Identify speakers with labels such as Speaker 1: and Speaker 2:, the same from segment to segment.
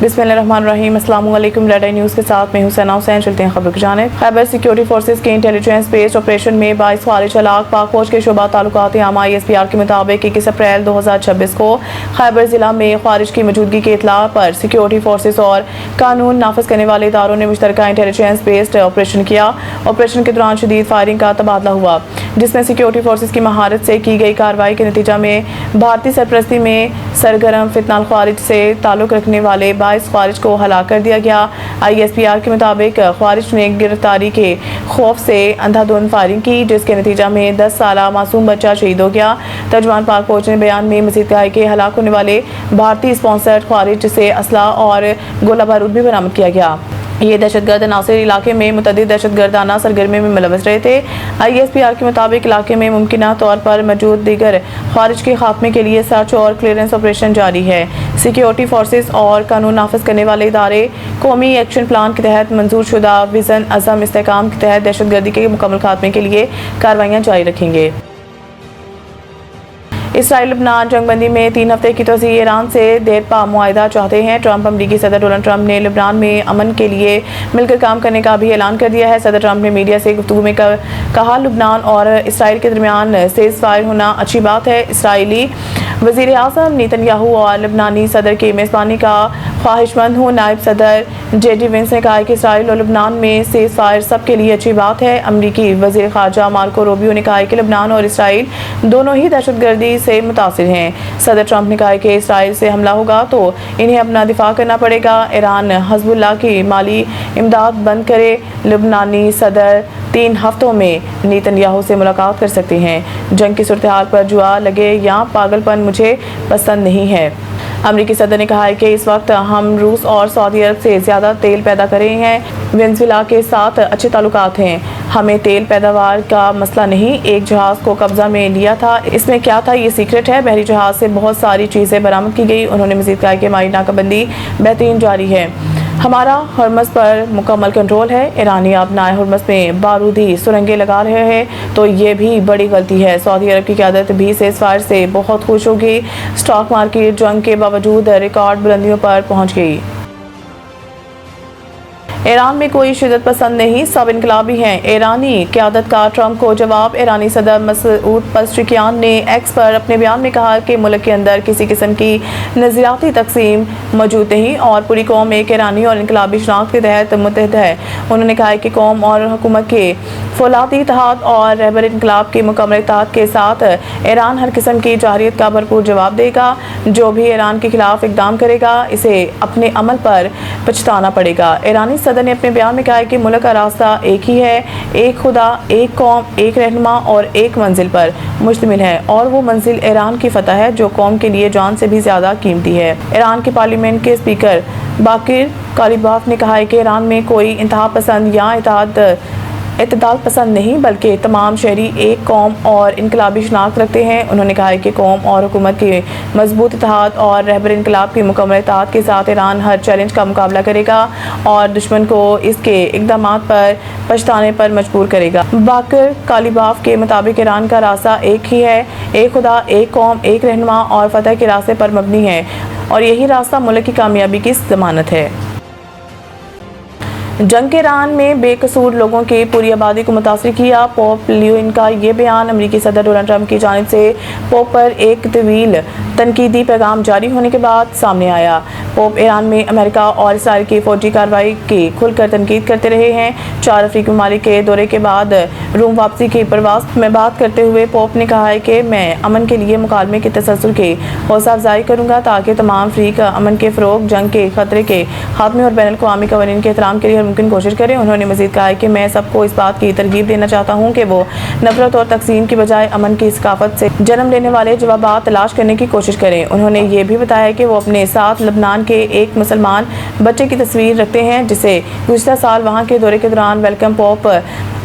Speaker 1: बिस्मिल्लाहिर्रहमानिर्रहीम। अस्सलाम वालेकुम। रेड आई न्यूज़ के साथ मैं हूं सना हुसैन। चलते हैं खबर की जानिब। खैबर सिक्योरिटी फोर्सेस के इंटेलिजेंस बेस्ड ऑपरेशन में 22 खारिज हलाक। पाक फौज के शोबा ताल्लुकात आमा ISPR के मुताबिक 21 अप्रैल 2026 को खैबर जिला में खारिज की मौजूदगी की इत्तला पर सिक्योरिटी फोर्सेस और कानून नाफिज करने वाले इदारों ने मुश्तरका इंटेलिजेंस बेस्ड ऑपरेशन किया। ऑपरेशन के दौरान शदीद फायरिंग का तबादला हुआ, जिसमें सिक्योरिटी फोर्सेस की महारत से की गई कार्रवाई के नतीजा में भारतीय सरपरस्ती में सरगर्म फितनाल खारिज से ताल्लुक रखने वाले 22 खारिज को हलाक कर दिया गया। ISPR के मुताबिक खारिज ने गिरफ्तारी के खौफ से अंधाधुंध फायरिंग की, जिसके नतीजा में 10 साला मासूम बच्चा शहीद हो गया। तर्जुमान पाक फौज ने बयान में मजीद कहा कि हलाक होने वाले भारतीय स्पॉन्सर्ड खारिज से असला और गोला बारूद भी बरामद किया गया। ये दहशतगर्द नासिर इलाके में मुतअद्दिद दहशतगर्दाना सरगर्मी में मुलव्वस रहे थे। ISPR के मुताबिक इलाके में मुमकिना तौर पर मौजूद दीगर खारिज के खात्मे के लिए सर्च और क्लियरेंस ऑपरेशन जारी है। सिक्योरिटी फोर्सेस और कानून नाफिज करने वाले इदारे कौमी एक्शन प्लान के तहत मंजूर शुदा विजन अज़म इस्तेहकाम के तहत दहशतगर्दी के मुकम्मल खात्मे के लिए कार्रवाइयाँ जारी रखेंगे। इसराइल लबनान जंगबंदी में 3 हफ्ते की तोज़ी। ईरान से देरपा मुआहिदा चाहते हैं ट्रंप। अमरीकी सदर डोनाल्ड ट्रंप ने लबनान में अमन के लिए मिलकर काम करने का भी ऐलान कर दिया है। सदर ट्रंप ने मीडिया से गुफ्तगू में कहा, लबनान और इसराइल के दरमियान सीज़ फायर होना अच्छी बात है। इसराइली वज़ीर आज़म नेतन्याहू और लबनानी सदर की मेज़बानी का ख्वाहिशमंद हूँ। नायब सदर JD Vance ने कहा कि इसराइल और लबनान में सीज़ फायर सब के लिए अच्छी बात है। अमरीकी वज़ीर ख़ारजा मार्को रूबियो ने कहा कि लबनान और इसराइल दोनों ही दहशतगर्दी से मुतासिर हैं। सदर ट्रंप ने कहा कि इसराइल से हमला होगा तो इन्हें अपना दिफा करना पड़ेगा। ईरान हिज़्बुल्लाह की माली इमदाद बंद करे। लबनानी सदर 3 हफ्तों में नेतन्याहू से मुलाकात कर सकते हैं। जंग की सूरत हाल पर जुआ लगे या पागलपन मुझे पसंद नहीं है। अमरीकी सदर ने कहा है कि इस वक्त हम रूस और सऊदी अरब से ज़्यादा तेल पैदा कर रहे हैं। वेनेज़ुएला के साथ अच्छे ताल्लुकात हैं। हमें तेल पैदावार का मसला नहीं। एक जहाज़ को कब्जा में लिया था, इसमें क्या था ये सीक्रेट है। बहरी जहाज़ से बहुत सारी चीज़ें बरामद की गई। उन्होंने मज़ीद कहा कि हमारी नाकाबंदी बेहतरीन जारी है। हमारा हरमज़ पर मुकम्मल कंट्रोल है। ईरानी अपनाए हरमज़ में बारूदी सुरंगें लगा रहे हैं तो ये भी बड़ी गलती है। सऊदी अरब की क़यादत भी सीज़ फायर से बहुत खुश होगी। स्टॉक मार्केट जंग के बावजूद रिकॉर्ड बुलंदियों पर पहुँच गई। ईरान में कोई शिदत पसंद नहीं, सब इनकलाबी हैं। ईरानी क़यादत का ट्रंप को जवाब। ईरानी सदर मसूद पेज़ेश्कियान ने एक्स पर अपने बयान में कहा कि मुल्क के अंदर किसी किस्म की नज़रियाती तकसीम मौजूद नहीं और पूरी कौम एक ईरानी और इनकलाबी शनाख्त के तहत मुत्तहद है। उन्होंने कहा कि कौम और हुकूमत के फौलादी इत्तेहाद और रहबर इनकलाब के मुकम्मल इत्तेहाद के साथ ईरान हर किस्म की जारहियत का भरपूर जवाब देगा। जो भी ईरान के खिलाफ इकदाम करेगा इसे अपने अमल पर पछताना पड़ेगा। ईरानी सदर ने अपने बयान में कहा है कि मुल्क का रास्ता एक ही है, एक खुदा, एक कौम, एक रहनुमा और एक मंजिल पर मुश्तमिल है और वो मंजिल ईरान की फतह है जो कौम के लिए जान से भी ज़्यादा कीमती है। ईरान के पार्लियामेंट के स्पीकर बाकिर कालिबाफ ने कहा है कि ईरान में कोई इंतहा पसंद या इत्तेदाल पसंद नहीं बल्कि तमाम शहरी एक कौम और इनकलाबी शनाख्त रखते हैं। उन्होंने कहा है कि कौम और हुकूमत के मजबूत इत्तेहाद और रहबर इनकलाब की मुकम्मल इत्तेहाद के साथ ईरान हर चैलेंज का मुकाबला करेगा और दुश्मन को इसके इक़दामात पर पछताने पर मजबूर करेगा। बाकिर कालिबाफ के मुताबिक ईरान का रास्ता एक ही है, एक खुदा, एक कौम, एक रहनुमा और फतह के रास्ते पर मबनी है और यही रास्ता मुल्क की कामयाबी की ज़मानत है। जंग के ईरान में बेकसूर लोगों की पूरी आबादी को मुतासिर किया। पोप लियो का ये बयान अमरीकी सदर डोनाल्ड ट्रंप की जानिब से पोप पर एक तवील तनकीदी पैगाम जारी होने के बाद सामने आया। पोप ईरान में अमेरिका और इसराइल की फौजी कार्रवाई की खुलकर तनकीद करते रहे हैं। 4 अफ्रीकी ममालिक के दौरे के बाद रोम वापसी की परवास में बात करते हुए पोप ने कहा है कि मैं अमन के लिए मुकालमे के तसलसल की हौसला अफजाई करूँगा ताकि तमाम अफ्रीक अमन के फ़रोग, जंग के खतरे के खात्मे और बैनुल अक़वामी क़वानीन के एहतराम के लिए मुमकिन कोशिश करें। उन्होंने मज़ीद कहा है कि मैं सबको इस बात की तरगीब देना चाहता हूँ कि वो नफरत और तकसीम की बजाय अमन की सकाफत से जन्म लेने वाले जवाबात तलाश करने की कोशिश करें। उन्होंने ये भी बताया कि वो अपने साथ लबनान के एक मुसलमान बच्चे की तस्वीर रखते हैं जिसे गुज़िश्ता साल वहाँ के दौरे के दौरान वेलकम पोप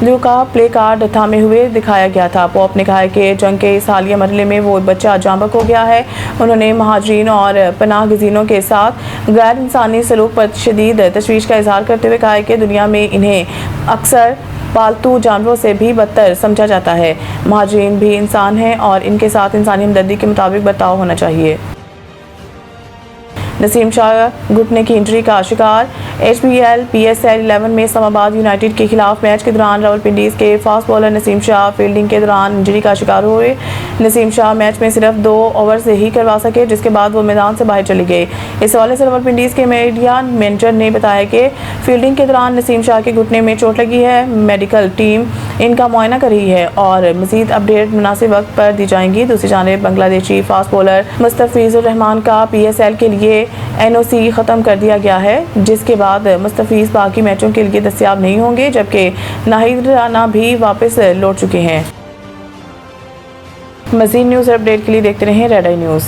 Speaker 1: लियो का प्ले कार्ड थामे हुए दिखाया गया था। पोप ने कहा है कि जंग के इस हालिया मरहले में वो बच्चा जांबक हो गया है। उन्होंने महाजरीन और पनाह गज़ीनों के साथ गैर इंसानी सलूक पर शदीद तशवीश का इजहार करते हुए कहा है कि दुनिया में इन्हें अक्सर पालतू जानवरों से भी बदतर समझा जाता है। महाजरीन भी इंसान हैं और इनके साथ इंसानी हमदर्दी के मुताबिक बर्ताव होना चाहिए। नसीम शाह घुटने की इंजरी का शिकार। HBL PSL 11 में इस्लामाबाद यूनाइटेड के खिलाफ मैच के दौरान रावलपिंडी के fast bowler Naseem Shah fielding के दौरान इंजरी का शिकार हुए। नसीम शाह मैच में सिर्फ 2 ओवर से ही करवा सके, जिसके बाद वो मैदान से बाहर चले गए। इस हवाले से रावलपिंडी के मीडिया मैनेजर ने बताया कि फील्डिंग के दौरान नसीम शाह के घुटने में चोट लगी है। मेडिकल टीम इनका मुआयना कर रही है और मजीद अपडेट मुनासिब वक्त पर दी जाएंगी। दूसरी जानिब बांग्लादेशी फास्ट बॉलर मुस्तफिजुर रहमान का PSL के लिए NOC ख़त्म कर दिया गया है, जिसके बाद मुस्तफिज बाकी मैचों के लिए दस्तयाब नहीं होंगे, जबकि नाहिद राना भी वापस लौट चुके हैं। मज़ीद न्यूज़ अपडेट के लिए देखते रहें रेड आई न्यूज़।